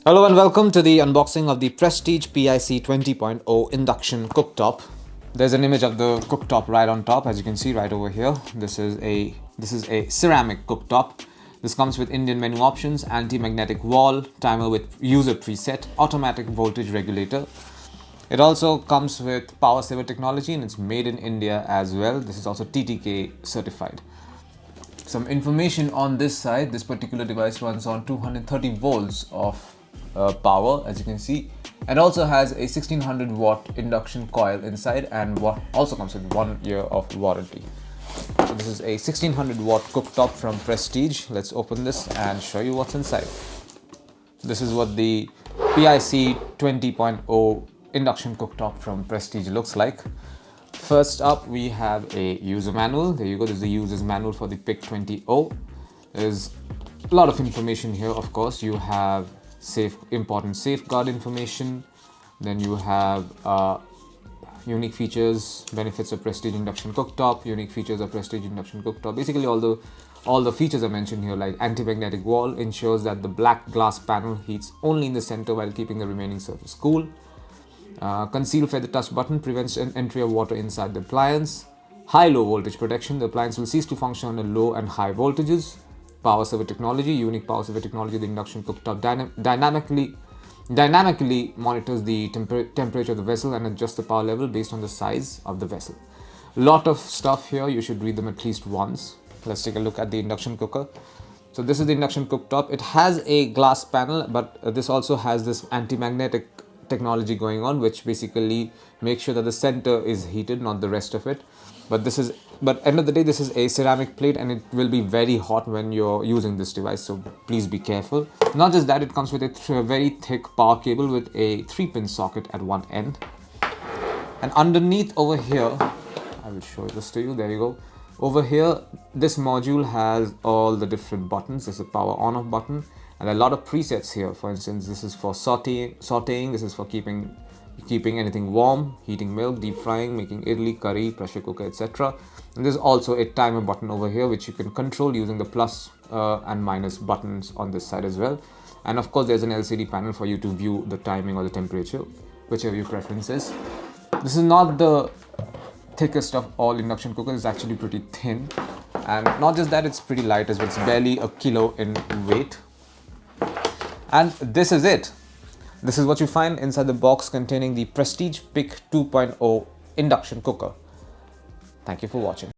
Hello and welcome to the unboxing of the Prestige PIC 20.0 Induction Cooktop. There's an image of the cooktop right on top, as you can see right over here. This is a ceramic cooktop. This comes with Indian menu options, anti-magnetic wall, timer with user preset, automatic voltage regulator. It also comes with power saver technology and it's made in India as well. This is also TTK certified. Some information on this side: this particular device runs on 230 volts of power, as you can see, and also has a 1600 watt induction coil inside, and what also comes with 1 year of warranty. So this is a 1600 watt cooktop from Prestige. Let's open this and show you what's inside. This is what the PIC 20.0 induction cooktop from Prestige looks like. First up, we have a user manual. There you go. This is the user's manual for the PIC 20.0. There's a lot of information here. Of course, you have important safeguard information. Then you have unique features, benefits of Prestige induction cooktop, unique features of Prestige induction cooktop. Basically, all the features are mentioned here, like anti-magnetic wall ensures that the black glass panel heats only in the center while keeping the remaining surface cool. Conceal feather touch button prevents entry of water inside the appliance. High-low voltage protection: the appliance will cease to function on low and high voltages. Power saver technology: unique power saver technology. The induction cooktop dynamically monitors the temperature of the vessel and adjusts the power level based on the size of the vessel. Lot of stuff here. You should read them at least once. Let's take a look at the induction cooker. So this is the induction cooktop. It has a glass panel, but this also has this anti-magnetic technology going on, which basically makes sure that the center is heated, not the rest of it. But end of the day, this is a ceramic plate and it will be very hot when you're using this device, so please be careful. Not just that, it comes with a very thick power cable with a 3-pin socket at one end. And underneath over here, I will show this to you. There you go. Over here, this module has all the different buttons. There's a power on off button and a lot of presets here. For instance, this is for sauteing. This is for keeping anything warm, heating milk, deep frying, making idli, curry, pressure cooker, etc. And there's also a timer button over here, which you can control using the plus and minus buttons on this side as well. And of course, there's an LCD panel for you to view the timing or the temperature, whichever your preference is. This is not the thickest of all induction cookers. It's actually pretty thin, and not just that, it's pretty light as well. It's barely a kilo in weight. And this is it. This is what you find inside the box containing the Prestige PIC 2.0 induction cooker. Thank you for watching.